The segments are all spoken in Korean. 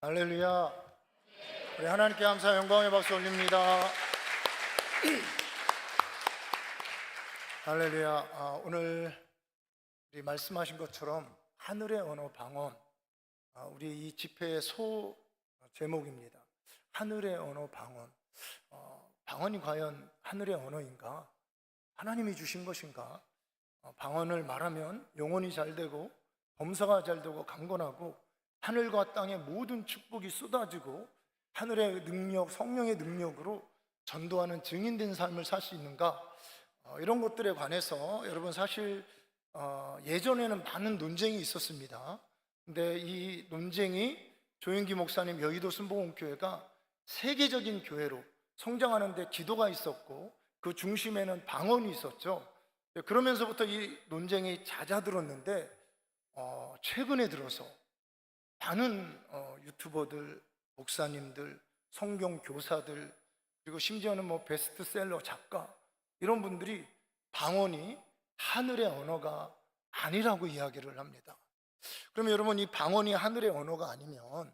할렐루야. 우리 하나님께 감사 영광의 박수 올립니다. 할렐루야. 오늘 우리 말씀하신 것처럼 하늘의 언어 방언, 우리 이 집회의 소 제목입니다. 하늘의 언어 방언. 방언이 과연 하늘의 언어인가? 하나님이 주신 것인가? 방언을 말하면 영혼이 잘 되고 범사가 잘 되고 강건하고 하늘과 땅의 모든 축복이 쏟아지고 하늘의 능력, 성령의 능력으로 전도하는 증인된 삶을 살 수 있는가? 이런 것들에 관해서 여러분 사실 예전에는 많은 논쟁이 있었습니다. 근데 이 논쟁이 조영기 목사님 여의도 순복음교회가 세계적인 교회로 성장하는 데 기도가 있었고 그 중심에는 방언이 있었죠. 그러면서부터 이 논쟁이 잦아들었는데 최근에 들어서 많은 유튜버들, 목사님들, 성경 교사들, 그리고 심지어는 베스트셀러 작가 이런 분들이 방언이 하늘의 언어가 아니라고 이야기를 합니다. 그러면 여러분, 이 방언이 하늘의 언어가 아니면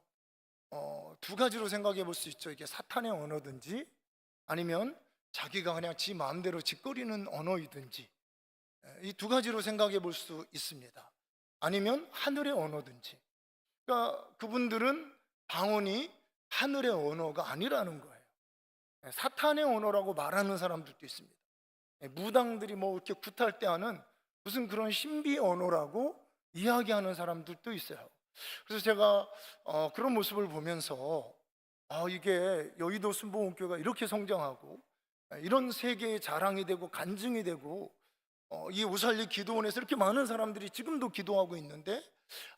두 가지로 생각해 볼 수 있죠. 이게 사탄의 언어든지 아니면 자기가 그냥 지 마음대로 짓거리는 언어이든지, 이 두 가지로 생각해 볼 수 있습니다. 아니면 하늘의 언어든지. 그러니까 그분들은 방언이 하늘의 언어가 아니라는 거예요. 사탄의 언어라고 말하는 사람들도 있습니다. 무당들이 이렇게 굿할 때 하는 무슨 그런 신비 언어라고 이야기하는 사람들도 있어요. 그래서 제가 그런 모습을 보면서 이게 여의도 순복음교회가 이렇게 성장하고 이런 세계의 자랑이 되고 간증이 되고 이 우살리 기도원에서 이렇게 많은 사람들이 지금도 기도하고 있는데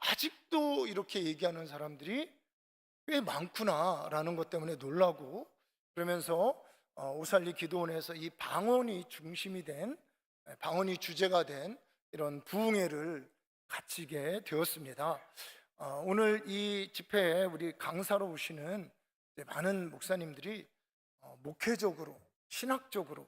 아직도 이렇게 얘기하는 사람들이 꽤 많구나라는 것 때문에 놀라고, 그러면서 우살리 기도원에서 이 방언이 중심이 된, 방언이 주제가 된 이런 부흥회를 갖추게 되었습니다. 오늘 이 집회에 우리 강사로 오시는 많은 목사님들이 목회적으로, 신학적으로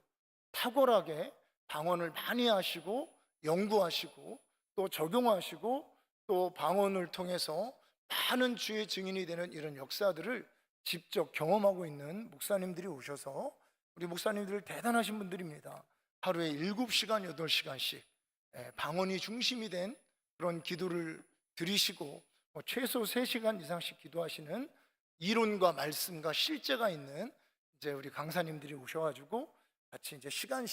탁월하게 방언을 많이 하시고 연구하시고 또 적용하시고 또 방언을 통해서 많은 주의 증인이 되는 이런 역사들을 직접 경험하고 있는 목사님들이 오셔서 우리 목사님들 대단하신 분들입니다. 하루에 7시간, 8시간씩 방언이 중심이 된 그런 기도를 드리시고 최소 3시간 이상씩 기도하시는 이론과 말씀과 실제가 있는 이제 우리 강사님들이 오셔가지고 같이 이제 시간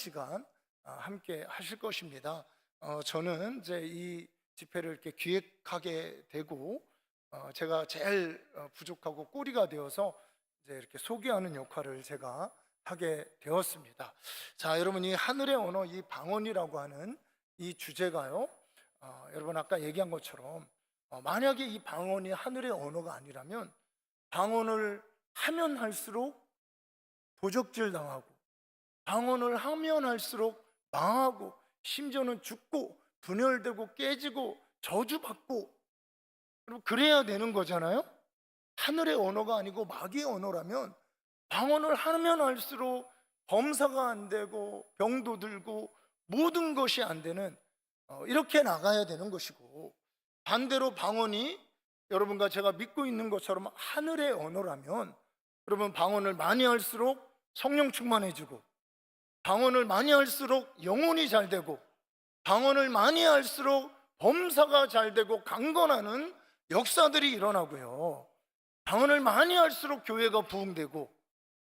함께 하실 것입니다. 저는 이제 이 집회를 이렇게 기획하게 되고 제가 제일 부족하고 꼬리가 되어서 이제 이렇게 소개하는 역할을 제가 하게 되었습니다. 자, 여러분, 이 하늘의 언어, 이 방언이라고 하는 이 주제가요, 여러분 아까 얘기한 것처럼 만약에 이 방언이 하늘의 언어가 아니라면 방언을 하면 할수록 도적질 당하고 방언을 하면 할수록 망하고 심지어는 죽고 분열되고 깨지고 저주받고 그래야 되는 거잖아요. 하늘의 언어가 아니고 마귀의 언어라면 방언을 하면 할수록 범사가 안 되고 병도 들고 모든 것이 안 되는, 이렇게 나가야 되는 것이고, 반대로 방언이 여러분과 제가 믿고 있는 것처럼 하늘의 언어라면 여러분 방언을 많이 할수록 성령 충만해지고 방언을 많이 할수록 영혼이 잘 되고 방언을 많이 할수록 범사가 잘 되고 강건하는 역사들이 일어나고요, 방언을 많이 할수록 교회가 부흥되고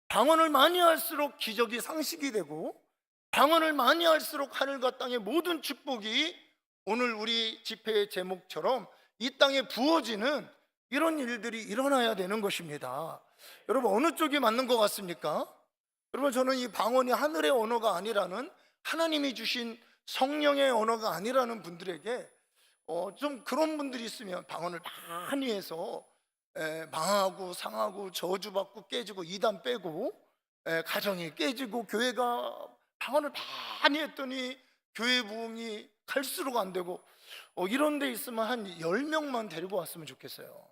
방언을 많이 할수록 기적이 상식이 되고 방언을 많이 할수록 하늘과 땅의 모든 축복이 오늘 우리 집회의 제목처럼 이 땅에 부어지는 이런 일들이 일어나야 되는 것입니다. 여러분, 어느 쪽이 맞는 것 같습니까? 여러분, 저는 이 방언이 하늘의 언어가 아니라는, 하나님이 주신 성령의 언어가 아니라는 분들에게 좀 그런 분들이 있으면 방언을 많이 해서 망하고 상하고 저주받고 깨지고 이단 빼고 가정이 깨지고 교회가 방언을 많이 했더니 교회 부흥이 갈수록 안 되고 이런 데 있으면 한 10명만 데리고 왔으면 좋겠어요.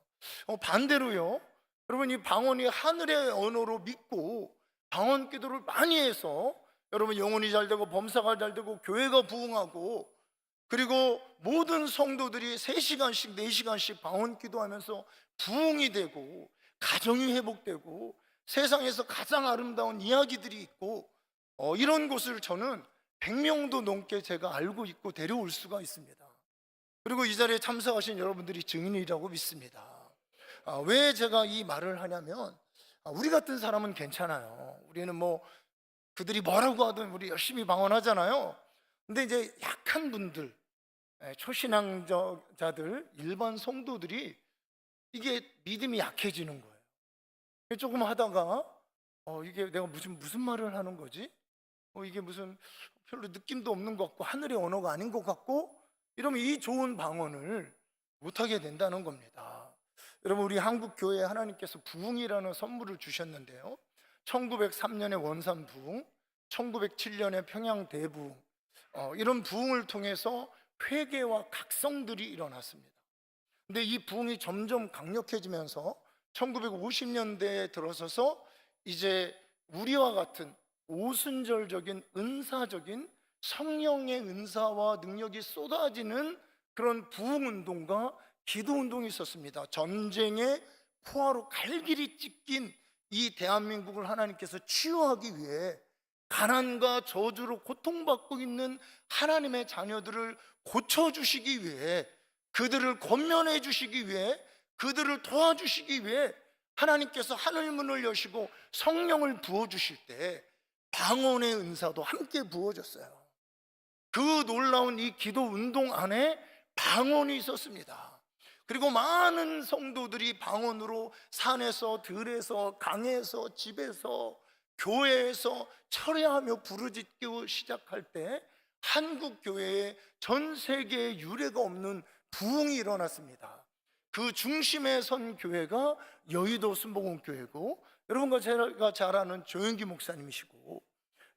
반대로요, 여러분, 이 방언이 하늘의 언어로 믿고 방언 기도를 많이 해서 여러분 영혼이 잘 되고 범사가 잘 되고 교회가 부흥하고 그리고 모든 성도들이 3시간씩 4시간씩 방언 기도하면서 부흥이 되고 가정이 회복되고 세상에서 가장 아름다운 이야기들이 있고 이런 곳을 저는 100명도 넘게 제가 알고 있고 데려올 수가 있습니다. 그리고 이 자리에 참석하신 여러분들이 증인이라고 믿습니다. 왜 제가 이 말을 하냐면 우리 같은 사람은 괜찮아요. 우리는 뭐 그들이 뭐라고 하든 우리 열심히 방언하잖아요. 근데 이제 약한 분들, 초신앙자들, 일반 성도들이 이게 믿음이 약해지는 거예요. 조금 하다가 이게 내가 무슨 말을 하는 거지? 이게 무슨 별로 느낌도 없는 것 같고 하늘의 언어가 아닌 것 같고 이러면 이 좋은 방언을 못하게 된다는 겁니다. 여러분, 우리 한국 교회에 하나님께서 부흥이라는 선물을 주셨는데요, 1903년에 원산 부흥, 1907년에 평양 대부흥, 이런 부흥을 통해서 회개와 각성들이 일어났습니다. 근데 이 부흥이 점점 강력해지면서 1950년대에 들어서서 이제 우리와 같은 오순절적인 은사적인 성령의 은사와 능력이 쏟아지는 그런 부흥운동과 기도운동이 있었습니다. 전쟁의 포화로 갈길이 찢긴 이 대한민국을 하나님께서 치유하기 위해 가난과 저주로 고통받고 있는 하나님의 자녀들을 고쳐주시기 위해, 그들을 권면해 주시기 위해, 그들을 도와주시기 위해 하나님께서 하늘문을 여시고 성령을 부어주실 때 방언의 은사도 함께 부어졌어요. 그 놀라운 이 기도 운동 안에 방언이 있었습니다. 그리고 많은 성도들이 방언으로 산에서, 들에서, 강에서, 집에서, 교회에서 철회하며 부르짖기 시작할 때 한국 교회에 전 세계에 유례가 없는 부흥이 일어났습니다. 그 중심에 선 교회가 여의도 순복음교회고, 여러분과 제가 잘 아는 조영기 목사님이시고,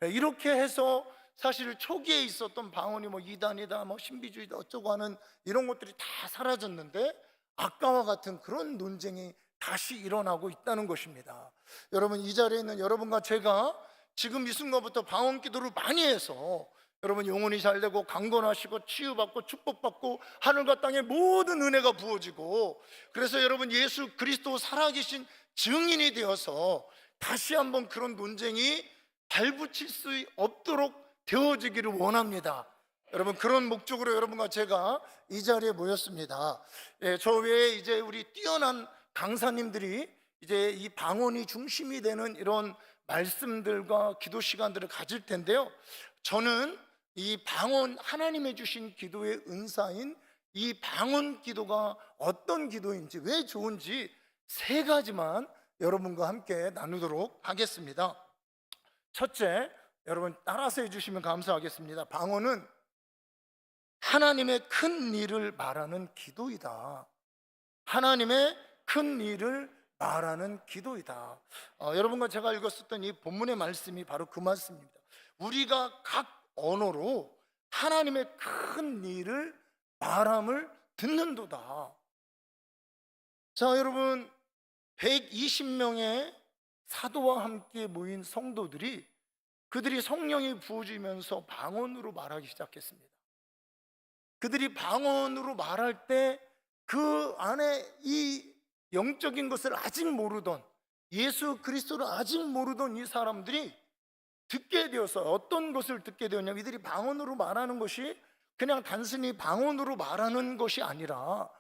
이렇게 해서 사실 초기에 있었던 방언이 뭐 이단이다, 뭐 신비주의다 어쩌고 하는 이런 것들이 다 사라졌는데 아까와 같은 그런 논쟁이 다시 일어나고 있다는 것입니다. 여러분, 이 자리에 있는 여러분과 제가 지금 이 순간부터 방언 기도를 많이 해서 여러분 영혼이 잘되고 강건하시고 치유받고 축복받고 하늘과 땅의 모든 은혜가 부어지고, 그래서 여러분 예수 그리스도 살아계신 증인이 되어서 다시 한번 그런 논쟁이 발붙일 수 없도록 되어지기를 원합니다. 여러분, 그런 목적으로 여러분과 제가 이 자리에 모였습니다. 저 외에 이제 우리 뛰어난 강사님들이 이제 이 방언이 중심이 되는 이런 말씀들과 기도 시간들을 가질 텐데요, 저는 이 방언, 하나님의 주신 기도의 은사인 이 방언 기도가 어떤 기도인지, 왜 좋은지 3가지만 여러분과 함께 나누도록 하겠습니다. 첫째, 여러분 따라서 해주시면 감사하겠습니다. 방언은 하나님의 큰 일을 말하는 기도이다. 하나님의 큰 일을 말하는 기도이다. 여러분과 제가 읽었었던 이 본문의 말씀이 바로 그 말씀입니다. 우리가 각 언어로 하나님의 큰 일을 말함을 듣는도다. 자, 여러분, 120명의 사도와 함께 모인 성도들이, 그들이 성령이 부어지면서 방언으로 말하기 시작했습니다. 그들이 방언으로 말할 때 그 안에 이 영적인 것을 아직 모르던, 예수 그리스도를 아직 모르던 이 사람들이 듣게 되어서, 어떤 것을 듣게 되었냐면, 이들이 방언으로 말하는 것이 그냥 단순히 방언으로 말하는 것이 아니라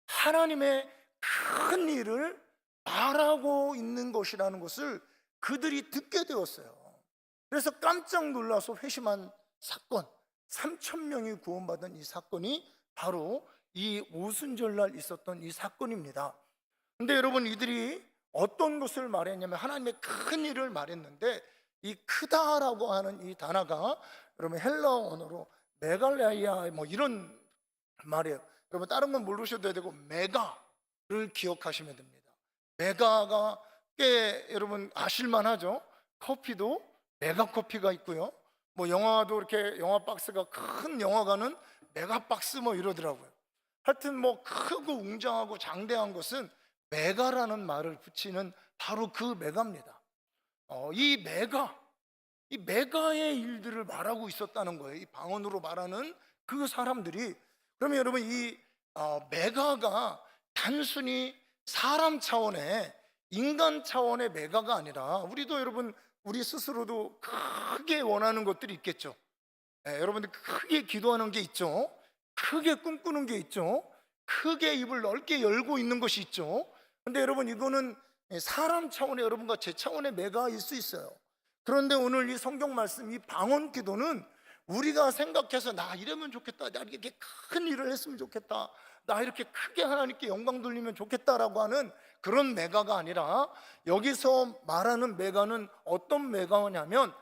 하나님의 큰 일을 말하고 있는 것이라는 것을 그들이 듣게 되었어요. 그래서 깜짝 놀라서 회심한 사건, 3,000명이 구원받은 이 사건이 바로 이 오순절날 있었던 이 사건입니다. 근데 여러분, 이들이 어떤 것을 말했냐면 하나님의 큰 일을 말했는데, 이 크다라고 하는 이 단어가 여러분 헬라어 언어로 메갈레이아 뭐 이런 말이에요. 여러분 다른 건 모르셔도 되고 메가를 기억하시면 됩니다. 메가가 꽤 여러분 아실만하죠. 커피도 메가 커피가 있고요, 뭐 영화도 이렇게 영화 박스가 큰 영화관은 메가 박스 뭐 이러더라고요. 하여튼 뭐 크고 웅장하고 장대한 것은 메가라는 말을 붙이는 바로 그 메가입니다. 이 메가의 일들을 말하고 있었다는 거예요. 이 방언으로 말하는 그 사람들이. 그러면 여러분 이 메가가 단순히 사람 차원의, 인간 차원의 메가가 아니라 우리도 여러분, 우리 스스로도 크게 원하는 것들이 있겠죠. 여러분들 크게 기도하는 게 있죠. 크게 꿈꾸는 게 있죠. 크게 입을 넓게 열고 있는 것이 있죠. 근데 여러분 이거는 사람 차원의, 여러분과 제 차원의 메가일 수 있어요. 그런데 오늘 이 성경 말씀, 이 방언 기도는 우리가 생각해서 나 이러면 좋겠다, 나 이렇게 큰 일을 했으면 좋겠다, 나 이렇게 크게 하나님께 영광 돌리면 좋겠다라고 하는 그런 메가가 아니라, 여기서 말하는 메가는 어떤 메가냐면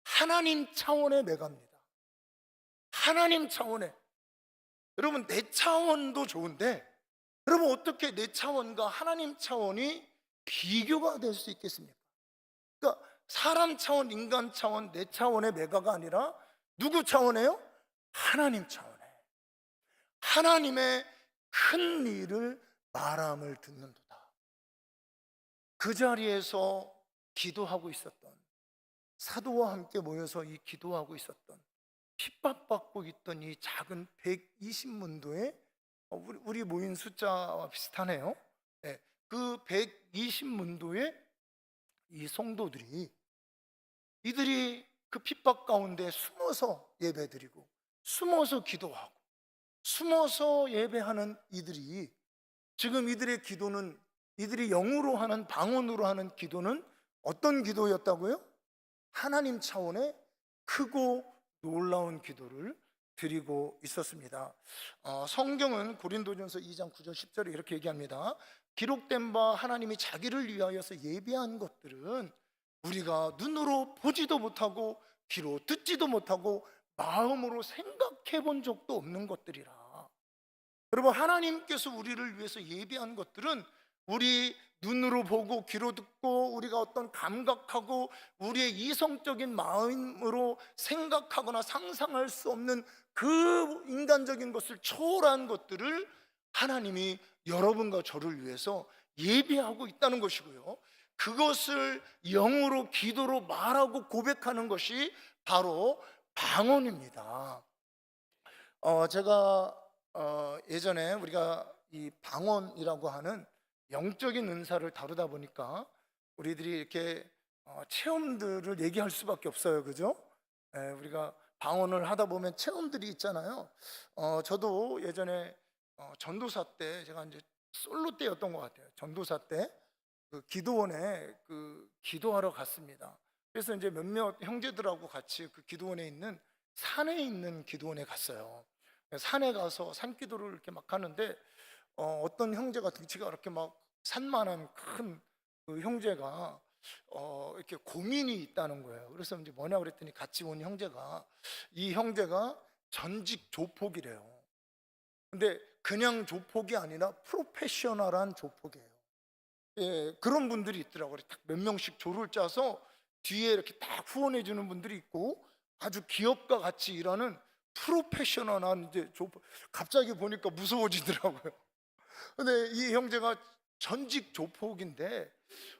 하나님 차원의 메가입니다. 하나님 차원의. 여러분 내 차원도 좋은데 여러분 어떻게 내 차원과 하나님 차원이 비교가 될 수 있겠습니까? 그러니까 사람 차원, 인간 차원, 내 차원의 메가가 아니라 누구 차원이에요? 하나님 차원에. 하나님의 큰 일을 말함을 듣는도다. 그 자리에서 기도하고 있었던, 사도와 함께 모여서 이 기도하고 있었던, 핍박받고 있던 이 작은 120문도의, 우리 모인 숫자와 비슷하네요. 네, 그 120문도의 이 성도들이, 이들이 그 핍박 가운데 숨어서 예배드리고 숨어서 기도하고 숨어서 예배하는 이들이, 지금 이들의 기도는, 이들이 영으로 하는, 방언으로 하는 기도는 어떤 기도였다고요? 하나님 차원의 크고 놀라운 기도를 드리고 있었습니다. 성경은 고린도전서 2장 9절 10절에 이렇게 얘기합니다. 기록된 바 하나님이 자기를 위하여서 예비한 것들은 우리가 눈으로 보지도 못하고 귀로 듣지도 못하고 마음으로 생각해 본 적도 없는 것들이라. 여러분 하나님께서 우리를 위해서 예비한 것들은 우리 눈으로 보고 귀로 듣고 우리가 어떤 감각하고 우리의 이성적인 마음으로 생각하거나 상상할 수 없는 그 인간적인 것을 초월한 것들을 하나님이 여러분과 저를 위해서 예비하고 있다는 것이고요, 그것을 영으로, 기도로 말하고 고백하는 것이 바로 방언입니다. 제가 예전에 우리가 이 방언이라고 하는 영적인 은사를 다루다 보니까 우리들이 이렇게 체험들을 얘기할 수밖에 없어요, 그죠? 우리가 방언을 하다 보면 체험들이 있잖아요. 저도 예전에 전도사 때, 제가 이제 솔로 때였던 것 같아요. 전도사 때 그 기도원에 기도하러 갔습니다. 그래서 이제 몇몇 형제들하고 같이 그 기도원에 있는, 산에 있는 기도원에 갔어요. 산에 가서 산기도를 이렇게 막 하는데 어떤 형제가, 덩치가 이렇게 막 산만한 큰 그 형제가 이렇게 고민이 있다는 거예요. 그래서 이제 뭐냐 그랬더니, 같이 온 형제가, 이 형제가 전직 조폭이래요. 근데 그냥 조폭이 아니라 프로페셔널한 조폭이에요. 그런 분들이 있더라고요. 딱 몇 명씩 조를 짜서 뒤에 이렇게 딱 후원해 주는 분들이 있고, 아주 기업과 같이 일하는 프로페셔널한 이제 조폭. 갑자기 보니까 무서워지더라고요. 근데 이 형제가 전직 조폭인데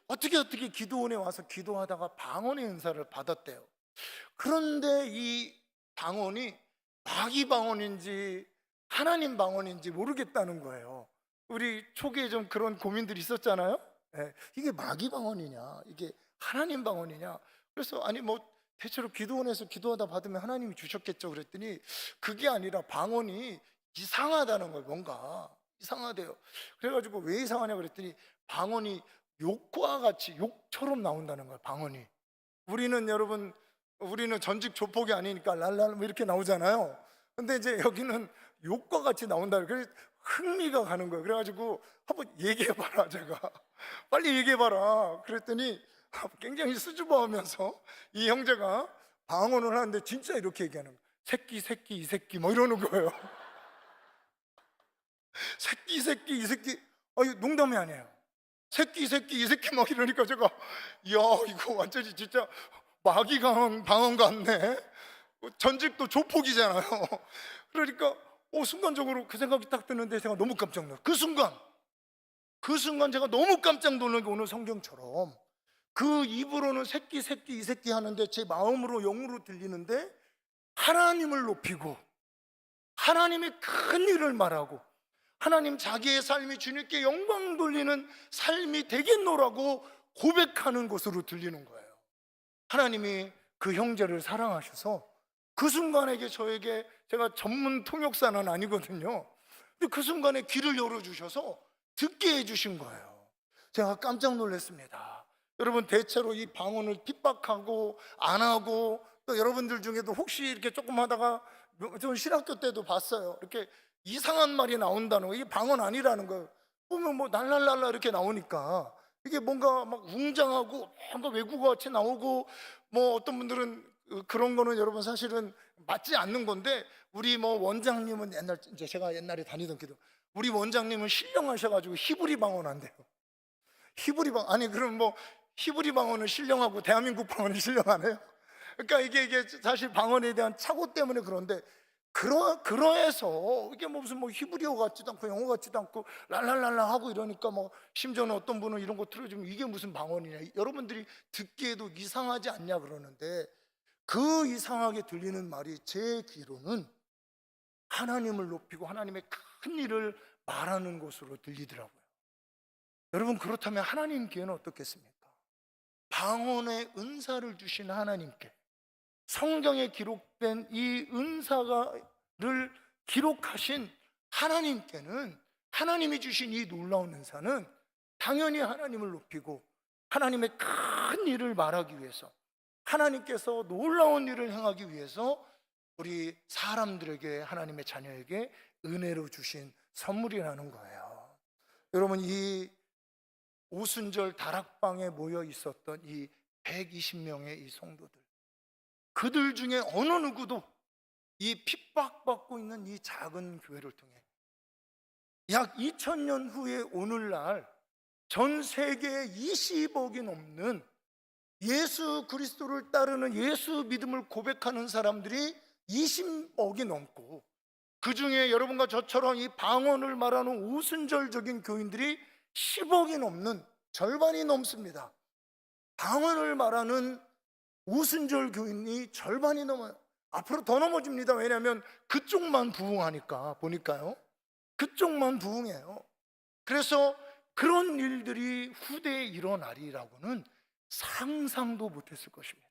어떻게 기도원에 와서 기도하다가 방언의 은사를 받았대요. 그런데 이 방언이 마귀 방언인지 하나님 방언인지 모르겠다는 거예요. 우리 초기에 좀 그런 고민들이 있었잖아요. 이게 마귀 방언이냐, 이게 하나님 방언이냐. 그래서 아니 뭐 대체로 기도원에서 기도하다 받으면 하나님이 주셨겠죠 그랬더니, 그게 아니라 방언이 이상하다는 거예요. 뭔가 이상하대요. 그래가지고 왜 이상하냐 그랬더니, 방언이 욕과 같이, 욕처럼 나온다는 거예요, 방언이. 우리는 여러분, 우리는 전직 조폭이 아니니까 랄랄 뭐 이렇게 나오잖아요. 근데 이제 여기는 욕과 같이 나온다. 그래서 흥미가 가는 거예요. 그래가지고 한번 얘기해봐라, 제가 빨리 얘기해봐라 그랬더니 굉장히 수줍어하면서 이 형제가 방언을 하는데 진짜 이렇게 얘기하는 거예요. 새끼 새끼 이 새끼 뭐 이러는 거예요. 새끼 새끼 이 새끼, 이거 농담이 아니에요. 새끼 새끼 이 새끼 막 이러니까 제가, 이야 이거 완전히 진짜 마귀 방언 같네. 전직도 조폭이잖아요. 그러니까 순간적으로 그 생각이 딱 드는데 제가 너무 깜짝 놀랐어요. 그 순간 제가 너무 깜짝 놀란 게, 오늘 성경처럼 그 입으로는 새끼 새끼 이 새끼 하는데 제 마음으로, 영으로 들리는데 하나님을 높이고 하나님의 큰 일을 말하고 하나님 자기의 삶이 주님께 영광 돌리는 삶이 되겠노라고 고백하는 것으로 들리는 거예요. 하나님이 그 형제를 사랑하셔서 그 순간에게 저에게, 제가 전문 통역사는 아니거든요, 근데 그 순간에 귀를 열어주셔서 듣게 해주신 거예요. 제가 깜짝 놀랐습니다. 여러분, 대체로 이 방언을 핍박하고 안 하고, 또 여러분들 중에도 혹시 이렇게 조금 하다가, 저 신학교 때도 봤어요, 이렇게 이상한 말이 나온다는 거, 이게 방언 아니라는 거 보면 뭐 날랄랄라 이렇게 나오니까 이게 뭔가 막 웅장하고 뭔가 외국어 같이 나오고, 뭐 어떤 분들은 그런 거는 여러분 사실은 맞지 않는 건데, 우리 뭐 원장님은 옛날, 이제 제가 옛날에 다니던 기도, 우리 원장님은 신령하셔가지고 히브리 방언 안 돼요. 히브리 방언, 아니 그럼 뭐 히브리 방언은 신령하고 대한민국 방언이 신령하네요? 그러니까 이게 사실 방언에 대한 착오 때문에 그런데, 그러해서 이게 뭐 무슨 뭐 히브리어 같지도 않고 영어 같지도 않고 랄랄랄라 하고 이러니까, 뭐 심지어는 어떤 분은 이런 거 틀어주면 이게 무슨 방언이냐, 여러분들이 듣기에도 이상하지 않냐 그러는데, 그 이상하게 들리는 말이 제 귀로는 하나님을 높이고 하나님의 큰 일을 말하는 것으로 들리더라고요. 여러분, 그렇다면 하나님 귀에는 어떻겠습니까? 방언의 은사를 주신 하나님께, 성경에 기록된 이 은사를 기록하신 하나님께는, 하나님이 주신 이 놀라운 은사는 당연히 하나님을 높이고 하나님의 큰 일을 말하기 위해서, 하나님께서 놀라운 일을 행하기 위해서 우리 사람들에게, 하나님의 자녀에게 은혜로 주신 선물이라는 거예요. 여러분, 이 오순절 다락방에 모여 있었던 이 120명의 이 성도들, 그들 중에 어느 누구도 이 핍박받고 있는 이 작은 교회를 통해 약 2000년 후에 오늘날 전 세계에 20억이 넘는 예수 그리스도를 따르는, 예수 믿음을 고백하는 사람들이 20억이 넘고, 그 중에 여러분과 저처럼 이 방언을 말하는 오순절적인 교인들이 10억이 넘는, 절반이 넘습니다. 방언을 말하는 오순절 교인이 절반이 넘어요. 앞으로 더 넘어집니다. 왜냐하면 그쪽만 부흥하니까, 보니까요, 그쪽만 부흥해요. 그래서 그런 일들이 후대에 일어나리라고는 상상도 못했을 것입니다.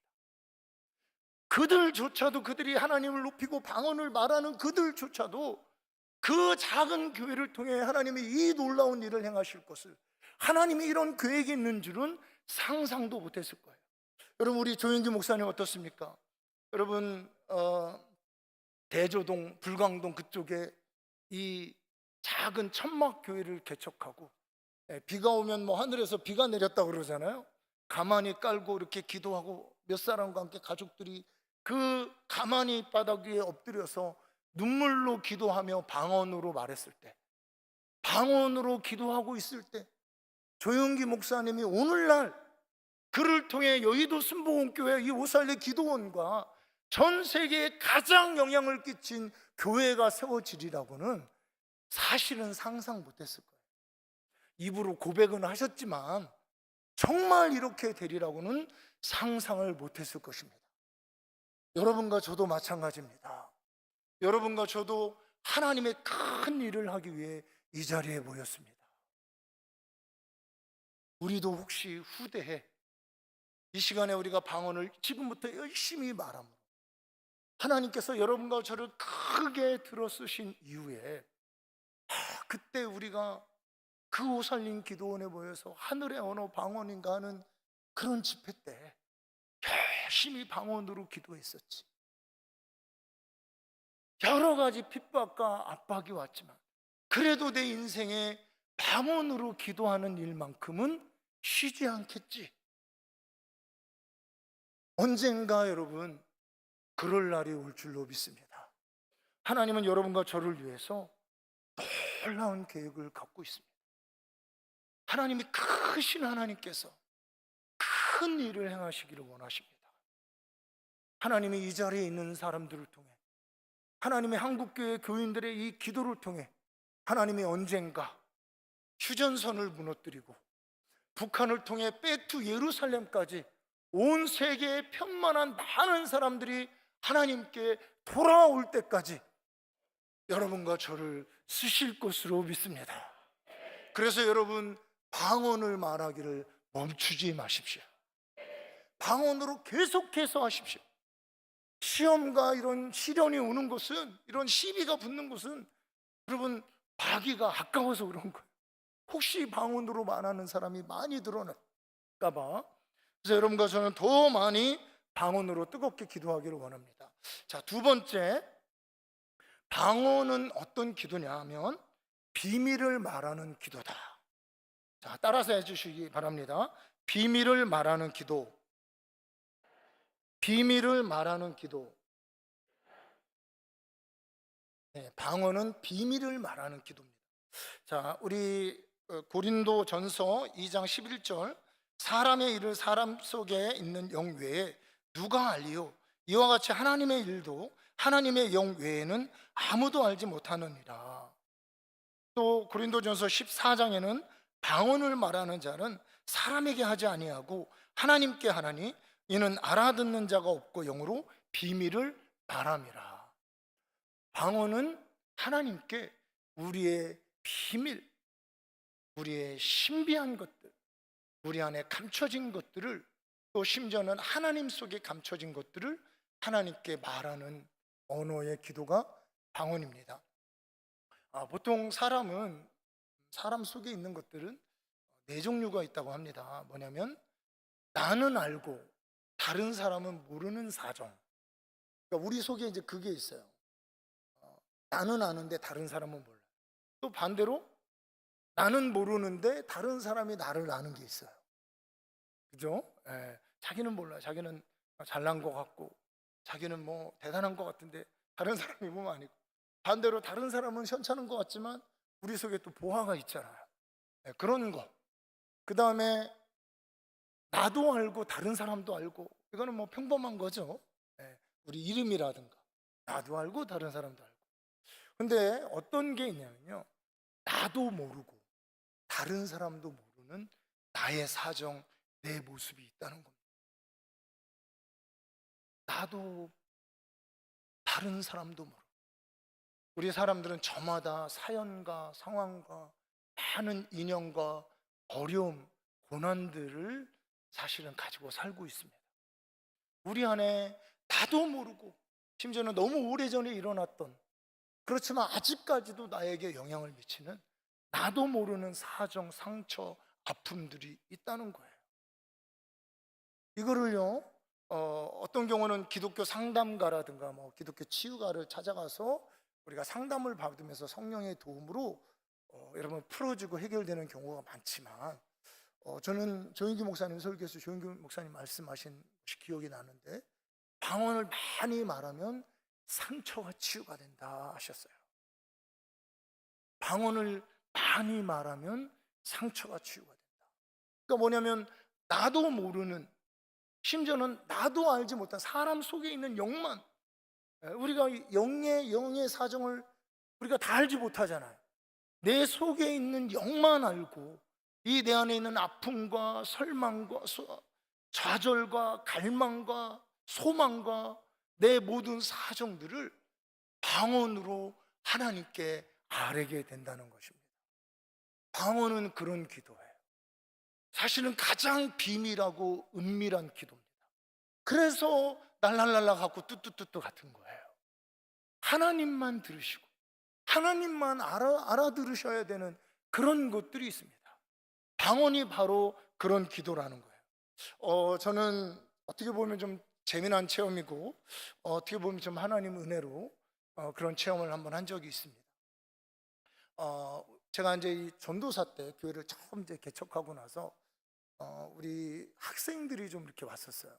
그들조차도, 그들이 하나님을 높이고 방언을 말하는 그들조차도 그 작은 교회를 통해 하나님이 이 놀라운 일을 행하실 것을, 하나님이 이런 계획이 있는 줄은 상상도 못했을 거예요. 여러분, 우리 조영기 목사님 어떻습니까? 여러분, 대조동, 불광동 그쪽에 이 작은 천막 교회를 개척하고, 비가 오면 뭐 하늘에서 비가 내렸다고 그러잖아요. 가만히 깔고 이렇게 기도하고, 몇 사람과 함께 가족들이 그 가만히 바닥 위에 엎드려서 눈물로 기도하며 방언으로 말했을 때, 방언으로 기도하고 있을 때, 조영기 목사님이 오늘날 그를 통해 여의도 순복음교회 이 오살레 기도원과 전 세계에 가장 영향을 끼친 교회가 세워지리라고는 사실은 상상 못했을 거예요. 입으로 고백은 하셨지만 정말 이렇게 되리라고는 상상을 못했을 것입니다. 여러분과 저도 마찬가지입니다. 여러분과 저도 하나님의 큰 일을 하기 위해 이 자리에 모였습니다. 우리도 혹시 후대에 이 시간에 우리가 방언을 지금부터 열심히 말함으로 하나님께서 여러분과 저를 크게 들어쓰신 이후에, 그때 우리가 그 오살림 기도원에 모여서 하늘의 언어 방언인가 하는 그런 집회 때 열심히 방언으로 기도했었지. 여러 가지 핍박과 압박이 왔지만 그래도 내 인생에 방언으로 기도하는 일만큼은 쉬지 않겠지. 언젠가 여러분 그럴 날이 올 줄로 믿습니다. 하나님은 여러분과 저를 위해서 놀라운 계획을 갖고 있습니다. 하나님이 크신 하나님께서 큰 일을 행하시기를 원하십니다. 하나님이 이 자리에 있는 사람들을 통해, 하나님의 한국교회 교인들의 이 기도를 통해 하나님이 언젠가 휴전선을 무너뜨리고 북한을 통해 백투 예루살렘까지 온 세계에 편만한 많은 사람들이 하나님께 돌아올 때까지 여러분과 저를 쓰실 것으로 믿습니다. 그래서 여러분, 방언을 말하기를 멈추지 마십시오. 방언으로 계속해서 하십시오. 시험과 이런 시련이 오는 것은, 이런 시비가 붙는 것은 여러분 마귀가 아까워서 그런 거예요. 혹시 방언으로 말하는 사람이 많이 드러날까 봐. 그래서 여러분과 저는 더 많이 방언으로 뜨겁게 기도하기를 원합니다. 자, 두 번째, 방언은 어떤 기도냐 하면 비밀을 말하는 기도다. 자, 따라서 해주시기 바랍니다. 비밀을 말하는 기도. 비밀을 말하는 기도. 네, 방언은 비밀을 말하는 기도입니다. 자, 우리 고린도 전서 2장 11절, 사람의 일을 사람 속에 있는 영 외에 누가 알리요? 이와 같이 하나님의 일도 하나님의 영 외에는 아무도 알지 못하느니라. 또 고린도전서 14장에는 방언을 말하는 자는 사람에게 하지 아니하고 하나님께 하나니 이는 알아듣는 자가 없고 영으로 비밀을 말함이라. 방언은 하나님께 우리의 비밀, 우리의 신비한 것들, 우리 안에 감춰진 것들을, 또 심지어는 하나님 속에 감춰진 것들을 하나님께 말하는 언어의 기도가 방언입니다. 보통 사람 속에 있는 것들은 네 종류가 있다고 합니다. 뭐냐면 나는 알고 다른 사람은 모르는 사정. 그러니까 우리 속에 이제 그게 있어요. 나는 아는데 다른 사람은 몰라요. 또 반대로 나는 모르는데 다른 사람이 나를 아는 게 있어요. 그죠? 자기는 몰라요. 자기는 잘난 것 같고, 자기는 뭐 대단한 것 같은데 다른 사람이 보면 아니고, 반대로 다른 사람은 현찮은 것 같지만 우리 속에 또 보화가 있잖아요. 그런 거. 그 다음에 나도 알고 다른 사람도 알고, 이거는 뭐 평범한 거죠. 우리 이름이라든가 나도 알고 다른 사람도 알고. 근데 어떤 게 있냐면요, 나도 모르고 다른 사람도 모르는 나의 사정, 내 모습이 있다는 겁니다. 나도 다른 사람도 모르고. 우리 사람들은 저마다 사연과 상황과 많은 인연과 어려움, 고난들을 사실은 가지고 살고 있습니다. 우리 안에 나도 모르고, 심지어는 너무 오래전에 일어났던, 그렇지만 아직까지도 나에게 영향을 미치는 나도 모르는 사정, 상처, 아픔들이 있다는 거예요. 이거를요, 어떤 경우는 기독교 상담가라든가 뭐 기독교 치유가를 찾아가서 우리가 상담을 받으면서 성령의 도움으로 여러분 풀어지고 해결되는 경우가 많지만, 저는 조인규 목사님, 설교에서 조인규 목사님 말씀하신 것이 기억이 나는데, 방언을 많이 말하면 상처가 치유가 된다 하셨어요. 방언을 많이 말하면 상처가 치유가 된다. 그러니까 뭐냐면 나도 모르는, 심지어는 나도 알지 못한 사람 속에 있는 영만, 우리가 영의 사정을 우리가 다 알지 못하잖아요. 내 속에 있는 영만 알고, 이 내 안에 있는 아픔과 설망과 좌절과 갈망과 소망과 내 모든 사정들을 방언으로 하나님께 아뢰게 된다는 것입니다. 방언은 그런 기도예요. 사실은 가장 비밀하고 은밀한 기도입니다. 그래서 날랄랄라 갖고 뚜뚜뚜뚜 같은 거예요. 하나님만 들으시고 하나님만 알아들으셔야 되는 그런 것들이 있습니다. 방언이 바로 그런 기도라는 거예요. 저는 어떻게 보면 좀 재미난 체험이고, 어떻게 보면 좀 하나님 은혜로 그런 체험을 한번 한 적이 있습니다. 제가 이제 이 전도사 때 교회를 처음 이제 개척하고 나서 우리 학생들이 좀 이렇게 왔었어요.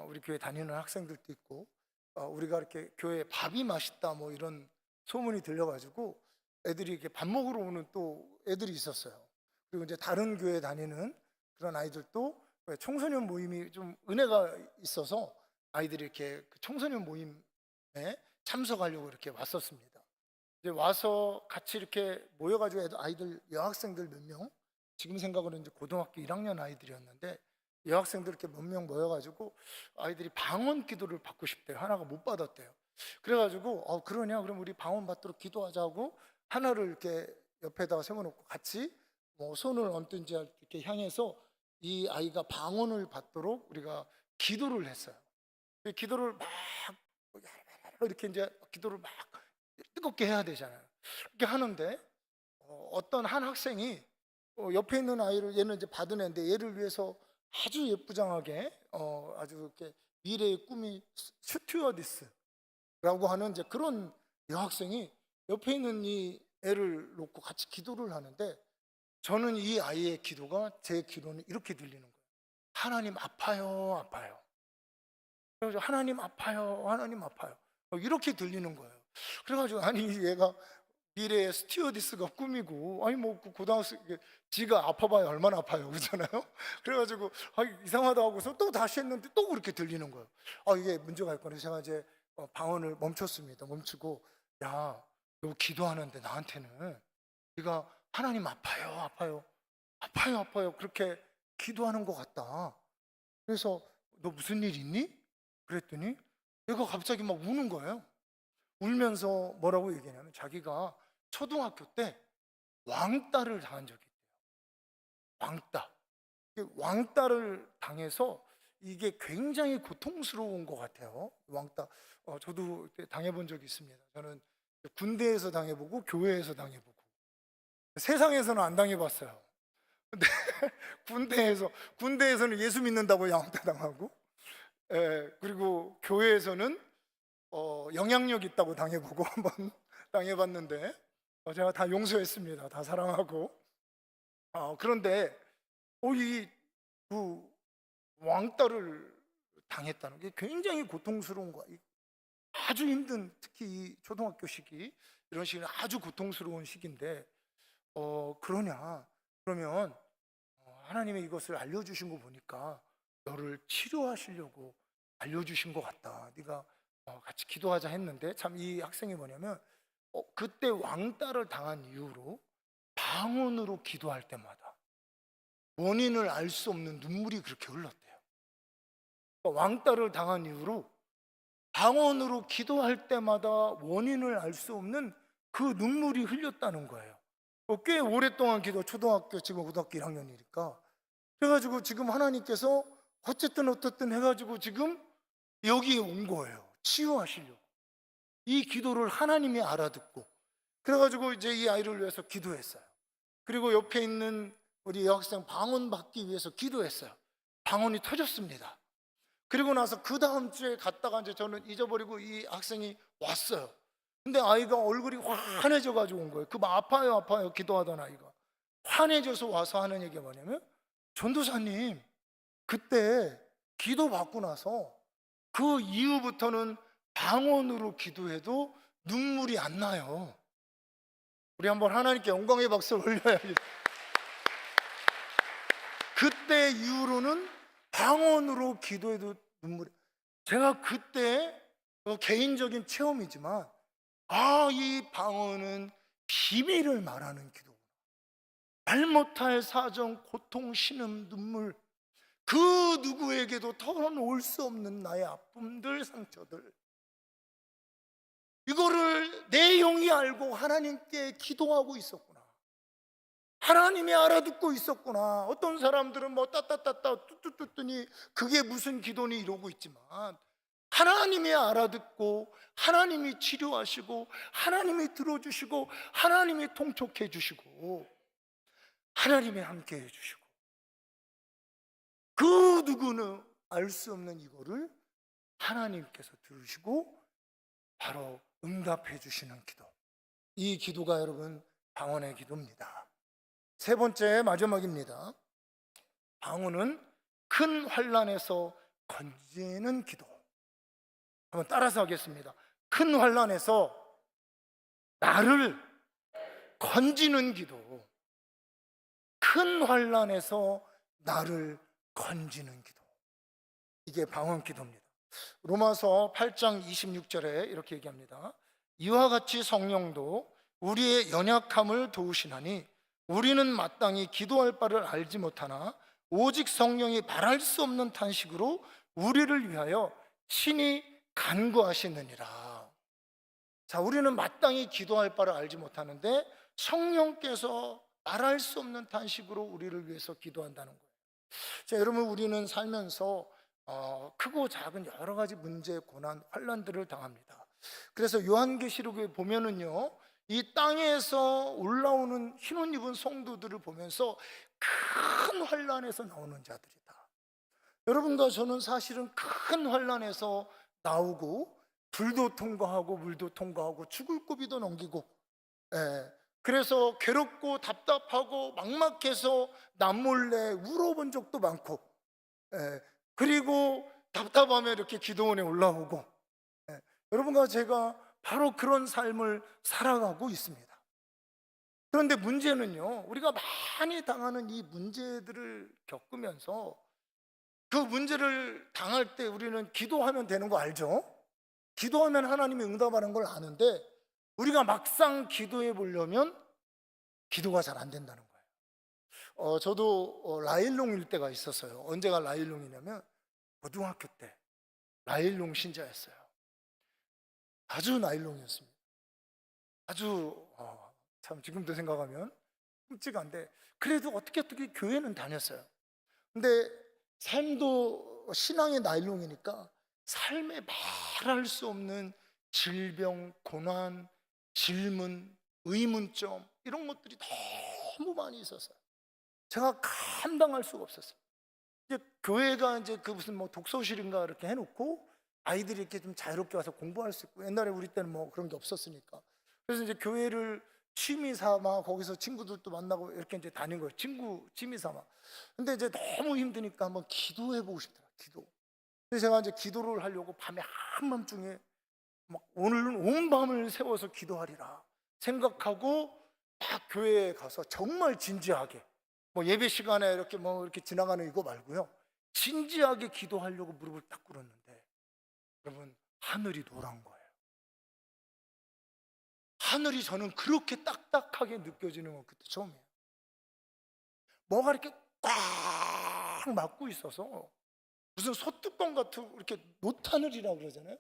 우리 교회 다니는 학생들도 있고, 우리가 이렇게 교회에 밥이 맛있다 뭐 이런 소문이 들려가지고 애들이 이렇게 밥 먹으러 오는 또 애들이 있었어요. 그리고 이제 다른 교회 다니는 그런 아이들도 청소년 모임이 좀 은혜가 있어서 아이들이 이렇게 그 청소년 모임에 참석하려고 이렇게 왔었습니다. 이제 와서 같이 이렇게 모여가지고 아이들, 여학생들 몇 명, 지금 생각으로는 이제 고등학교 1학년 아이들이었는데, 여학생들 이렇게 몇 명 모여가지고 아이들이 방언 기도를 받고 싶대요. 하나가 못 받았대요. 그래가지고 그러냐, 그럼 우리 방언 받도록 기도하자고 하나를 이렇게 옆에다가 세워놓고 같이 뭐 손을 얹든지 이렇게 향해서 이 아이가 방언을 받도록 우리가 기도를 했어요. 기도를 막 이렇게 이제 기도를 막 뜨겁게 해야 되잖아요. 이렇게 하는데 어떤 한 학생이 옆에 있는 아이를, 얘는 이제 받은 애인데 얘를 위해서 아주 예쁘장하게 아주 이렇게 미래의 꿈이 스튜어디스라고 하는 이제 그런 여학생이 옆에 있는 이 애를 놓고 같이 기도를 하는데, 저는 이 아이의 기도가 제 귀로는 이렇게 들리는 거예요. 하나님 아파요, 아파요. 그래서 하나님 아파요, 하나님 아파요, 이렇게 들리는 거예요. 그래가지고 아니 얘가 미래의 스튜어디스가 꿈이고, 아니 뭐 고등학생 지가 아파봐야 얼마나 아파요, 그렇잖아요. 그래가지고 이상하다 하고서 또 다시 했는데 또 그렇게 들리는 거예요. 이게 문제가 있거든요. 제가 이제 방언을 멈췄습니다. 멈추고, 야, 너 기도하는데 나한테는 네가 하나님 아파요, 아파요, 아파요, 아파요 그렇게 기도하는 것 같다. 그래서 너 무슨 일 있니? 그랬더니 얘가 갑자기 막 우는 거예요. 울면서 뭐라고 얘기하냐면, 자기가 초등학교 때 왕따를 당한 적이 있대요. 왕따. 왕따를 당해서 이게 굉장히 고통스러운 것 같아요. 왕따. 저도 당해본 적이 있습니다. 저는 군대에서 당해보고 교회에서 당해보고, 세상에서는 안 당해봤어요. 근데 군대에서는 예수 믿는다고 왕따 당하고, 그리고 교회에서는 영향력 있다고 당해보고 한번 당해봤는데, 제가 다 용서했습니다. 다 사랑하고. 그런데 그 왕따를 당했다는 게 굉장히 고통스러운 거야. 아주 힘든, 특히 이 초등학교 시기, 이런 시기는 아주 고통스러운 시기인데, 그러냐, 그러면 하나님이 이것을 알려주신 거 보니까 너를 치료하시려고 알려주신 것 같다. 네가 같이 기도하자 했는데, 참 이 학생이 뭐냐면 그때 왕따를 당한 이후로 방언으로 기도할 때마다 원인을 알 수 없는 눈물이 그렇게 흘렀대요. 그러니까 왕따를 당한 이후로 방언으로 기도할 때마다 원인을 알 수 없는 그 눈물이 흘렸다는 거예요. 꽤 오랫동안 초등학교, 지금 고등학교 1학년이니까. 그래가지고 지금 하나님께서 어쨌든 해가지고 지금 여기에 온 거예요. 치유하시려고. 이 기도를 하나님이 알아듣고, 그래가지고 이제 이 아이를 위해서 기도했어요. 그리고 옆에 있는 우리 여학생 방언 받기 위해서 기도했어요. 방언이 터졌습니다. 그리고 나서 그 다음 주에 갔다가 이제 저는 잊어버리고 이 학생이 왔어요. 근데 아이가 얼굴이 환해져 가지고 온 거예요. 아파요, 아파요 기도하던 아이가 환해져서 와서 하는 얘기가 뭐냐면, 전도사님, 그때 기도 받고 나서 그 이후부터는 방언으로 기도해도 눈물이 안 나요. 우리 한번 하나님께 영광의 박수를 올려야겠어요. 그때 이후로는 방언으로 기도해도 눈물이. 제가 그때 개인적인 체험이지만, 이 방언은 비밀을 말하는 기도구나. 말 못할 사정, 고통, 신음, 눈물, 그 누구에게도 털어놓을 수 없는 나의 아픔들, 상처들, 이거를 내 영이 알고 하나님께 기도하고 있었구나. 하나님이 알아듣고 있었구나. 어떤 사람들은 뭐 따따따따 뚜뚜뚜뚜니 그게 무슨 기도니 이러고 있지만, 하나님이 알아듣고 하나님이 치료하시고 하나님이 들어주시고 하나님이 통촉해 주시고 하나님이 함께 해주시고, 그 누구는 알 수 없는 이거를 하나님께서 들으시고 바로 응답해 주시는 기도. 이 기도가 여러분 방언의 기도입니다. 세 번째, 마지막입니다. 방언은 큰 환난에서 건지는 기도. 한번 따라서 하겠습니다. 큰 환난에서 나를 건지는 기도. 큰 환난에서 나를 건지는 기도. 이게 방언 기도입니다. 로마서 8장 26절에 이렇게 얘기합니다. 이와 같이 성령도 우리의 연약함을 도우시나니 우리는 마땅히 기도할 바를 알지 못하나 오직 성령이 말할 수 없는 탄식으로 우리를 위하여 친히 간구하시느니라. 자, 우리는 마땅히 기도할 바를 알지 못하는데 성령께서 말할 수 없는 탄식으로 우리를 위해서 기도한다는 거예요. 자, 여러분, 우리는 살면서 크고 작은 여러 가지 문제, 고난, 환난들을 당합니다. 그래서 요한계시록에 보면은요, 이 땅에서 올라오는 흰옷 입은 성도들을 보면서 큰 환난에서 나오는 자들이다. 여러분과 저는 사실은 큰 환난에서 나오고 불도 통과하고 물도 통과하고 죽을 고비도 넘기고, 그래서 괴롭고 답답하고 막막해서 남몰래 울어본 적도 많고, 그리고 답답하면 이렇게 기도원에 올라오고, 여러분과 제가 바로 그런 삶을 살아가고 있습니다. 그런데 문제는요, 우리가 많이 당하는 이 문제들을 겪으면서 그 문제를 당할 때 우리는 기도하면 되는 거 알죠? 기도하면 하나님이 응답하는 걸 아는데 우리가 막상 기도해 보려면 기도가 잘 안 된다는 거예요. 저도 라일롱일 때가 있었어요. 언제가 라일롱이냐면 고등학교 때 라일롱 신자였어요. 아주 라일롱이었습니다. 아주 참 지금도 생각하면 끔찍한데, 그래도 어떻게 교회는 다녔어요. 근데 삶도 신앙의 나일롱이니까 삶에 말할 수 없는 질병, 고난, 질문, 의문점, 이런 것들이 너무 많이 있었어요. 제가 감당할 수가 없었어요. 이제 교회가 이제 그 무슨 뭐 독서실인가 이렇게 해놓고 아이들이 이렇게 좀 자유롭게 와서 공부할 수 있고, 옛날에 우리 때는 뭐 그런 게 없었으니까. 그래서 이제 교회를 취미 삼아 거기서 친구들도 만나고 이렇게 이제 다닌 거예요. 친구 취미 삼아. 근데 이제 너무 힘드니까 한번 기도해 보고 싶더라. 기도. 그래서 제가 이제 기도를 하려고 밤에 한밤중에 막 오늘은 온 밤을 세워서 기도하리라 생각하고 딱 교회에 가서 정말 진지하게, 뭐 예배 시간에 이렇게 뭐 이렇게 지나가는 이거 말고요, 진지하게 기도하려고 무릎을 딱 꿇었는데 여러분, 하늘이 노란 거예요. 하늘이 저는 그렇게 딱딱하게 느껴지는 건 그때 처음이에요. 뭐가 이렇게 꽉 막고 있어서 무슨 소뚜껑 같은, 이렇게 노하늘이라고 그러잖아요.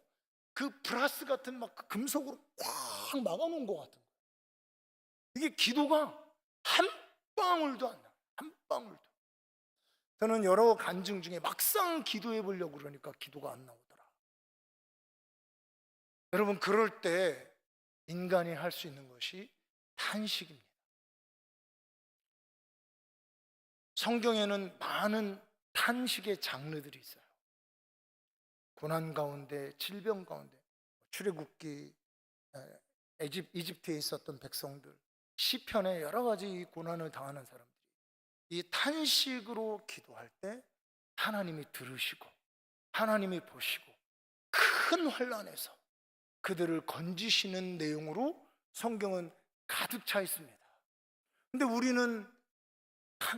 그 브라스 같은 막 그 금속으로 꽉 막아놓은 것 같은 거예요. 이게 기도가 한 방울도 안 나요. 한 방울도. 저는 여러 간증 중에 막상 기도해 보려고 그러니까 기도가 안 나오더라. 여러분, 그럴 때 인간이 할 수 있는 것이 탄식입니다. 성경에는 많은 탄식의 장르들이 있어요. 고난 가운데, 질병 가운데, 출애굽기, 이집트에 있었던 백성들, 시편에 여러 가지 고난을 당하는 사람들이 이 탄식으로 기도할 때 하나님이 들으시고 하나님이 보시고 큰 환난에서 그들을 건지시는 내용으로 성경은 가득 차 있습니다. 근데 우리는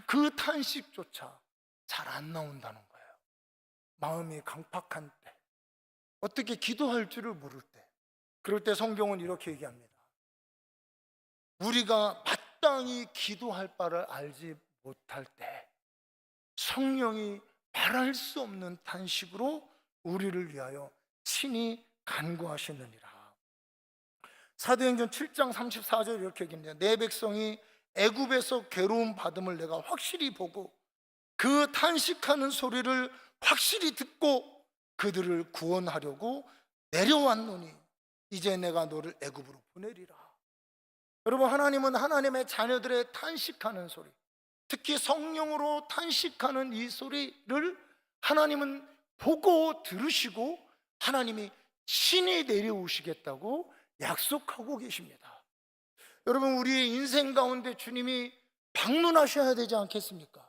그 탄식조차 잘 안 나온다는 거예요. 마음이 강팍한 때, 어떻게 기도할 줄을 모를 때, 그럴 때 성경은 이렇게 얘기합니다. 우리가 마땅히 기도할 바를 알지 못할 때 성령이 말할 수 없는 탄식으로 우리를 위하여 친히 간구하시느니라. 사도행전 7장 34절 이렇게 얘기합니다. 내 백성이 애굽에서 괴로움 받음을 내가 확실히 보고 그 탄식하는 소리를 확실히 듣고 그들을 구원하려고 내려왔노니 이제 내가 너를 애굽으로 보내리라. 여러분, 하나님은 하나님의 자녀들의 탄식하는 소리, 특히 성령으로 탄식하는 이 소리를 하나님은 보고 들으시고 하나님이 신이 내려오시겠다고 약속하고 계십니다. 여러분, 우리의 인생 가운데 주님이 방문하셔야 되지 않겠습니까?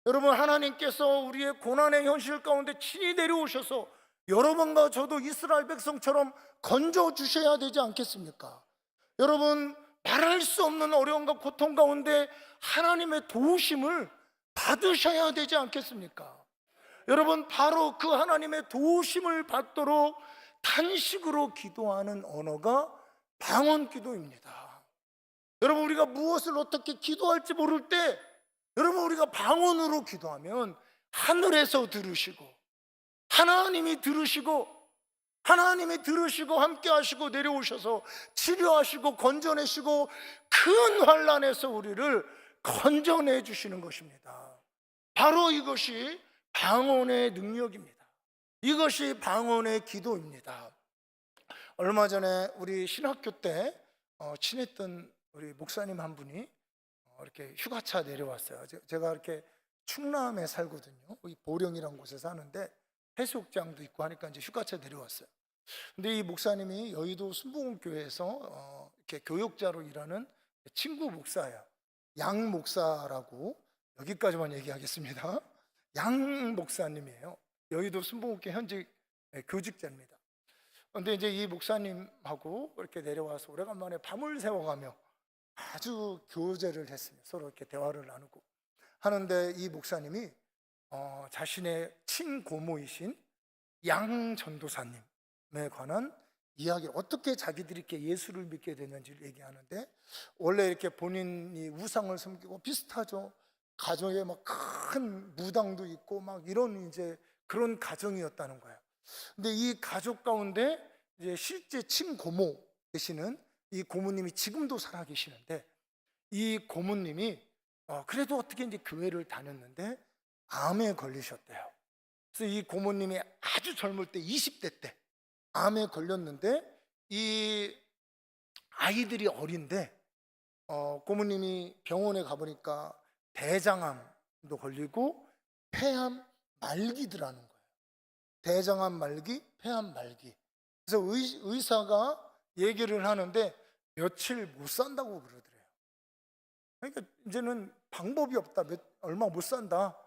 여러분, 하나님께서 우리의 고난의 현실 가운데 친히 내려오셔서 여러분과 저도 이스라엘 백성처럼 건져주셔야 되지 않겠습니까? 여러분, 말할 수 없는 어려움과 고통 가운데 하나님의 도우심을 받으셔야 되지 않겠습니까? 여러분, 바로 그 하나님의 도우심을 받도록 탄식으로 기도하는 언어가 방언 기도입니다. 여러분, 우리가 무엇을 어떻게 기도할지 모를 때 여러분, 우리가 방언으로 기도하면 하늘에서 들으시고 하나님이 들으시고 하나님이 들으시고 함께 하시고 내려오셔서 치료하시고 건져내시고 큰 환난에서 우리를 건져내 주시는 것입니다. 바로 이것이 방언의 능력입니다. 이것이 방언의 기도입니다. 얼마 전에 우리 신학교 때 친했던 우리 목사님 한 분이 이렇게 휴가차 내려왔어요. 제가 이렇게 충남에 살거든요. 이 보령이라는 곳에 사는데 해수욕장도 있고 하니까 이제 휴가차 내려왔어요. 근데 이 목사님이 여의도 순복음교회에서 이렇게 교역자로 일하는 친구 목사예요. 양 목사라고 여기까지만 얘기하겠습니다. 양 목사님이에요. 여의도 순복음교회 현직 교직자입니다. 그런데 이제 이 목사님하고 이렇게 내려와서 오래간만에 밤을 새워가며 아주 교제를 했습니다. 서로 이렇게 대화를 나누고 하는데 이 목사님이 자신의 친고모이신 양 전도사님에 관한 이야기, 어떻게 자기들이 이렇게 예수를 믿게 됐는지를 얘기하는데, 원래 이렇게 본인이 우상을 섬기고 비슷하죠. 가정에 막 큰 무당도 있고 막 이런 이제 그런 가정이었다는 거예요. 근데 이 가족 가운데 이제 실제 친고모 되시는 이 고모님이 지금도 살아계시는데, 이 고모님이 그래도 어떻게 이제 교회를 다녔는데 암에 걸리셨대요. 그래서 이 고모님이 아주 젊을 때 20대 때 암에 걸렸는데, 이 아이들이 어린데 고모님이 병원에 가보니까 대장암도 걸리고 폐암 말기들하는 거예요. 대장암 말기, 폐암 말기. 그래서 의사가 얘기를 하는데 며칠 못 산다고 그러더래요. 그러니까 이제는 방법이 없다. 얼마 못 산다.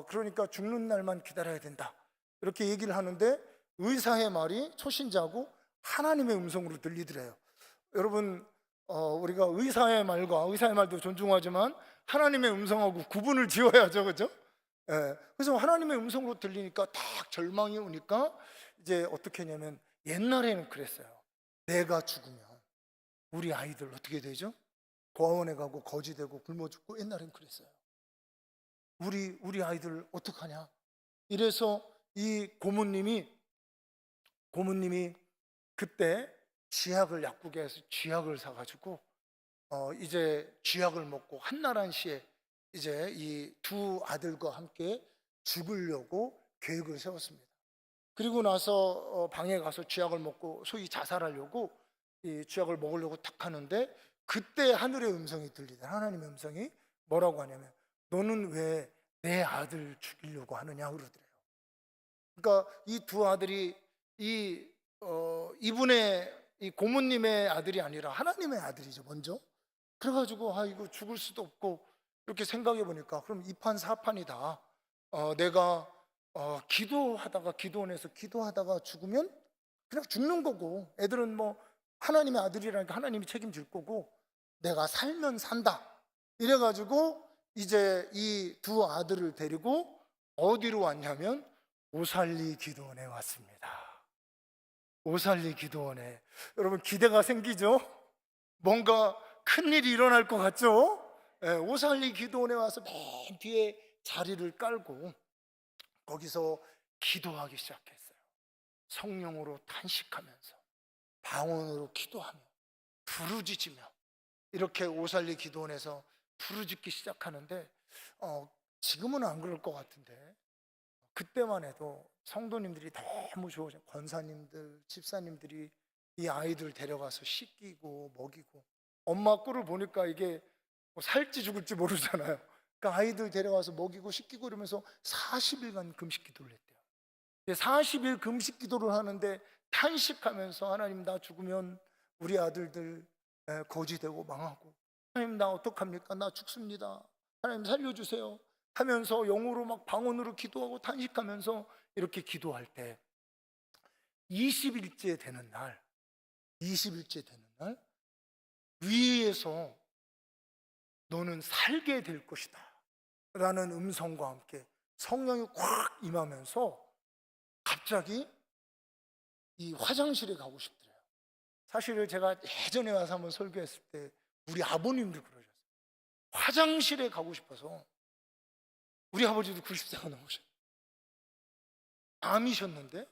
그러니까 죽는 날만 기다려야 된다. 이렇게 얘기를 하는데 의사의 말이 초신자고 하나님의 음성으로 들리더래요. 여러분, 우리가 의사의 말도 존중하지만 하나님의 음성하고 구분을 지어야죠, 그죠? 예, 그래서 하나님의 음성으로 들리니까 딱 절망이 오니까 이제 어떻게 했냐면, 옛날에는 그랬어요. 내가 죽으면 우리 아이들 어떻게 되죠? 고아원에 가고 거지되고 굶어 죽고, 옛날엔 그랬어요. 우리 아이들 어떡하냐? 이래서 이 고모님이 그때 쥐약을 약국에서 쥐약을 사가지고 이제 쥐약을 먹고 한나란 시에 이제 이 두 아들과 함께 죽으려고 계획을 세웠습니다. 그리고 나서 방에 가서 쥐약을 먹고 소위 자살하려고 이 쥐약을 먹으려고 탁 하는데, 그때 하늘의 음성이 들리다. 하나님의 음성이 뭐라고 하냐면, 너는 왜 내 아들 죽이려고 하느냐 그러더래요. 그러니까 이 두 아들이 이분의 이 고모님의 아들이 아니라 하나님의 아들이죠, 먼저. 그래가지고 이거 죽을 수도 없고 이렇게 생각해 보니까, 그럼 이판사판이다. 내가 기도원에서 기도하다가 죽으면 그냥 죽는 거고, 애들은 뭐 하나님의 아들이라니까 하나님이 책임질 거고, 내가 살면 산다. 이래가지고 이제 이 두 아들을 데리고 어디로 왔냐면 오살리 기도원에 왔습니다. 오살리 기도원에. 여러분, 기대가 생기죠? 뭔가 큰일이 일어날 것 같죠? 예, 오살리 기도원에 와서 맨 뒤에 자리를 깔고 거기서 기도하기 시작했어요. 성령으로 탄식하면서 방언으로 기도하며 부르짖으며 이렇게 오살리 기도원에서 부르짖기 시작하는데, 지금은 안 그럴 것 같은데 그때만 해도 성도님들이 너무 좋으셔. 권사님들, 집사님들이 이 아이들 데려가서 씻기고 먹이고, 엄마 꼴을 보니까 이게 뭐 살지 죽을지 모르잖아요. 그러니까 아이들 데려가서 먹이고 씻기고 이러면서 40일간 금식 기도를 했대요. 40일 금식 기도를 하는데 탄식하면서, 하나님 나 죽으면 우리 아들들 거지되고 망하고, 하나님 나 어떡합니까? 나 죽습니다. 하나님 살려주세요 하면서 영으로 막 방언으로 기도하고 탄식하면서 이렇게 기도할 때 20일째 되는 날 위에서 너는 살게 될 것이다 라는 음성과 함께 성령이 꽉 임하면서 갑자기 이 화장실에 가고 싶더래요. 사실 제가 예전에 와서 한번 설교했을 때 우리 아버님도 그러셨어요. 화장실에 가고 싶어서. 우리 아버지도 90세가 넘으셨어요. 암이셨는데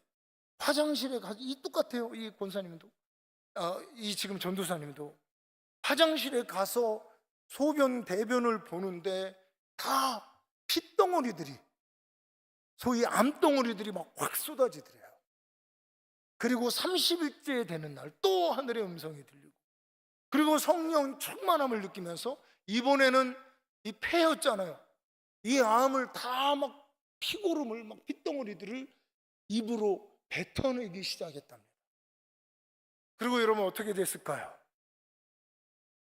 화장실에 가서 이 똑같아요. 이 권사님도 이 지금 전도사님도 화장실에 가서 소변 대변을 보는데 다 핏덩어리들이, 소위 암덩어리들이 막 확 쏟아지더래요. 그리고 30일째 되는 날 또 하늘의 음성이 들리고, 그리고 성령 충만함을 느끼면서 이번에는 이 폐였잖아요. 이 암을 다 막 피고름을 막 핏덩어리들을 입으로 뱉어내기 시작했답니다. 그리고 여러분 어떻게 됐을까요?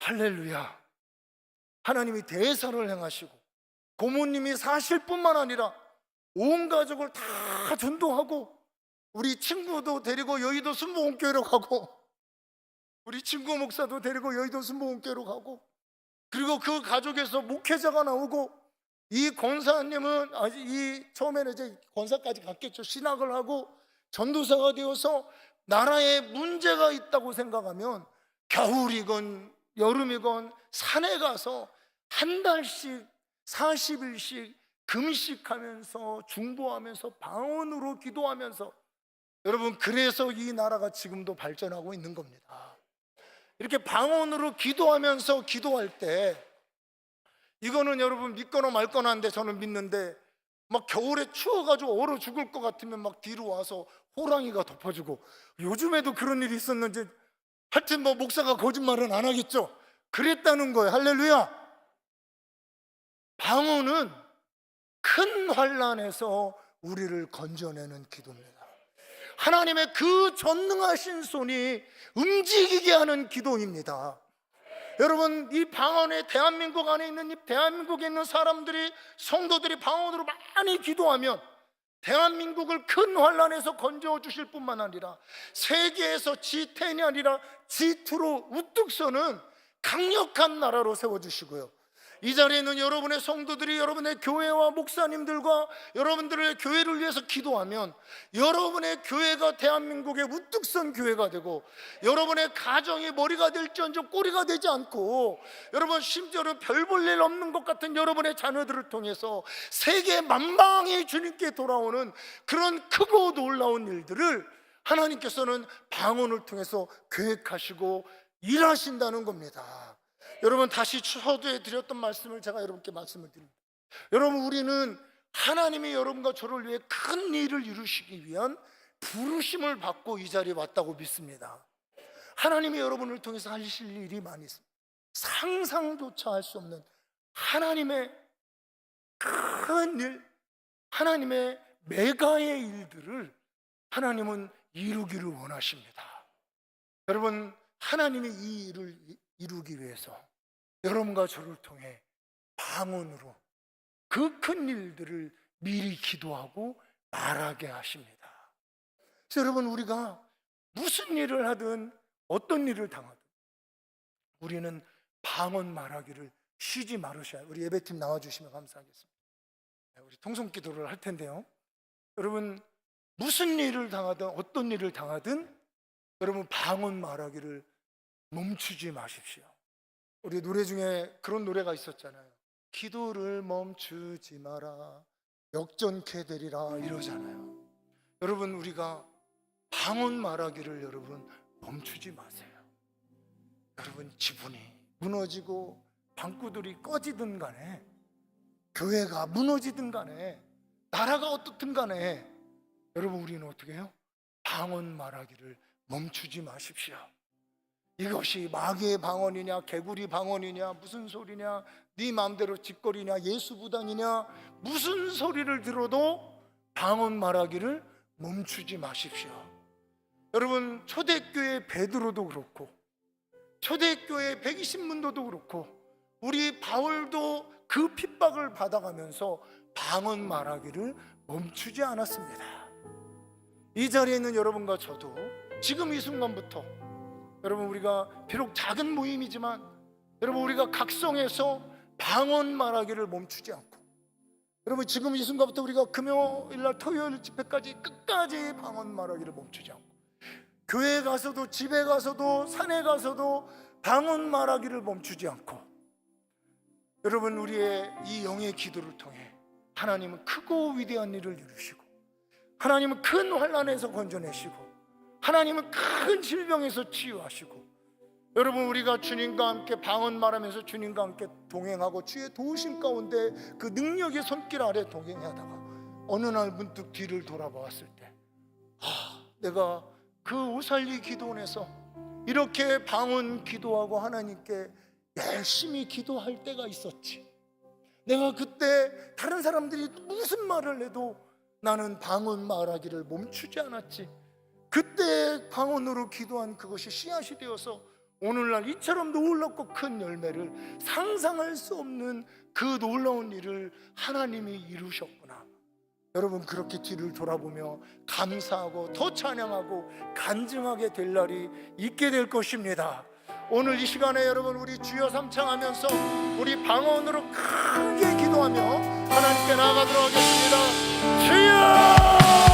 할렐루야. 하나님이 대사를 행하시고 고모님이 사실 뿐만 아니라 온 가족을 다 전도하고, 우리 친구도 데리고 여의도 순복음교회로 가고, 우리 친구 목사도 데리고 여의도 순복음교회로 가고, 그리고 그 가족에서 목회자가 나오고, 이 권사님은 처음에는 이제 권사까지 갔겠죠. 신학을 하고 전도사가 되어서 나라에 문제가 있다고 생각하면 겨울이건 여름이건 산에 가서 한 달씩 40일씩 금식하면서 중보하면서 방언으로 기도하면서, 여러분 그래서 이 나라가 지금도 발전하고 있는 겁니다. 이렇게 방언으로 기도하면서 기도할 때, 이거는 여러분 믿거나 말거나 한데 저는 믿는데, 막 겨울에 추워가지고 얼어 죽을 것 같으면 막 뒤로 와서 호랑이가 덮어주고, 요즘에도 그런 일이 있었는지, 하여튼 뭐 목사가 거짓말은 안 하겠죠. 그랬다는 거예요. 할렐루야. 방언은 큰 환난에서 우리를 건져내는 기도입니다. 하나님의 그 전능하신 손이 움직이게 하는 기도입니다. 여러분, 이 방언에 대한민국 안에 있는, 이 대한민국에 있는 사람들이, 성도들이 방언으로 많이 기도하면 대한민국을 큰 환난에서 건져 주실 뿐만 아니라 세계에서 G10이 아니라 G2로 우뚝 서는 강력한 나라로 세워주시고요, 이 자리에 있는 여러분의 성도들이 여러분의 교회와 목사님들과 여러분들의 교회를 위해서 기도하면 여러분의 교회가 대한민국의 우뚝 선 교회가 되고, 여러분의 가정이 머리가 될지언정 꼬리가 되지 않고, 여러분 심지어는 별 볼 일 없는 것 같은 여러분의 자녀들을 통해서 세계 만방이 주님께 돌아오는 그런 크고 놀라운 일들을 하나님께서는 방언을 통해서 계획하시고 일하신다는 겁니다. 여러분, 다시 서두에 드렸던 말씀을 제가 여러분께 말씀을 드립니다. 여러분, 우리는 하나님이 여러분과 저를 위해 큰 일을 이루시기 위한 부르심을 받고 이 자리에 왔다고 믿습니다. 하나님이 여러분을 통해서 하실 일이 많이 있습니다. 상상조차 할 수 없는 하나님의 큰 일, 하나님의 메가의 일들을 하나님은 이루기를 원하십니다. 여러분, 하나님이 이 일을 이루기 위해서 여러분과 저를 통해 방언으로 그 큰 일들을 미리 기도하고 말하게 하십니다. 그래서 여러분, 우리가 무슨 일을 하든 어떤 일을 당하든 우리는 방언 말하기를 쉬지 말으셔야. 우리 예배팀 나와주시면 감사하겠습니다. 우리 통성기도를 할 텐데요, 여러분 무슨 일을 당하든 어떤 일을 당하든 여러분 방언 말하기를 멈추지 마십시오. 우리 노래 중에 그런 노래가 있었잖아요. 기도를 멈추지 마라 역전케 되리라 이러잖아요. 여러분, 우리가 방언 말하기를 여러분 멈추지 마세요. 여러분, 지분이 무너지고 방구들이 꺼지든 간에, 교회가 무너지든 간에, 나라가 어떻든 간에, 여러분 우리는 어떻게 해요? 방언 말하기를 멈추지 마십시오. 이것이 마귀의 방언이냐 개구리 방언이냐 무슨 소리냐, 네 마음대로 짓거리냐 예수부당이냐, 무슨 소리를 들어도 방언 말하기를 멈추지 마십시오. 여러분, 초대교회 베드로도 그렇고 초대교회 120문도도 그렇고 우리 바울도 그 핍박을 받아가면서 방언 말하기를 멈추지 않았습니다. 이 자리에 있는 여러분과 저도 지금 이 순간부터, 여러분 우리가 비록 작은 모임이지만 여러분 우리가 각성해서 방언 말하기를 멈추지 않고, 여러분 지금 이 순간부터 우리가 금요일날 토요일 집회까지 끝까지 방언 말하기를 멈추지 않고, 교회에 가서도 집에 가서도 산에 가서도 방언 말하기를 멈추지 않고, 여러분 우리의 이 영의 기도를 통해 하나님은 크고 위대한 일을 이루시고 하나님은 큰 환난에서 건져내시고, 하나님은 큰 질병에서 치유하시고, 여러분, 우리가 주님과 함께 방언 말하면서 주님과 함께 동행하고 주의 도우심 가운데 그 능력의 손길 아래 동행하다가 어느 날 문득 뒤를 돌아보았을 때, 내가 그 우살리 기도원에서 이렇게 방언 기도하고 하나님께 열심히 기도할 때가 있었지. 내가 그때 다른 사람들이 무슨 말을 해도 나는 방언 말하기를 멈추지 않았지. 그때 방언으로 기도한 그것이 씨앗이 되어서 오늘날 이처럼 놀랍고 큰 열매를, 상상할 수 없는 그 놀라운 일을 하나님이 이루셨구나. 여러분, 그렇게 뒤를 돌아보며 감사하고 더 찬양하고 간증하게 될 날이 있게 될 것입니다. 오늘 이 시간에 여러분, 우리 주여 삼창하면서 우리 방언으로 크게 기도하며 하나님께 나아가도록 하겠습니다. 주여!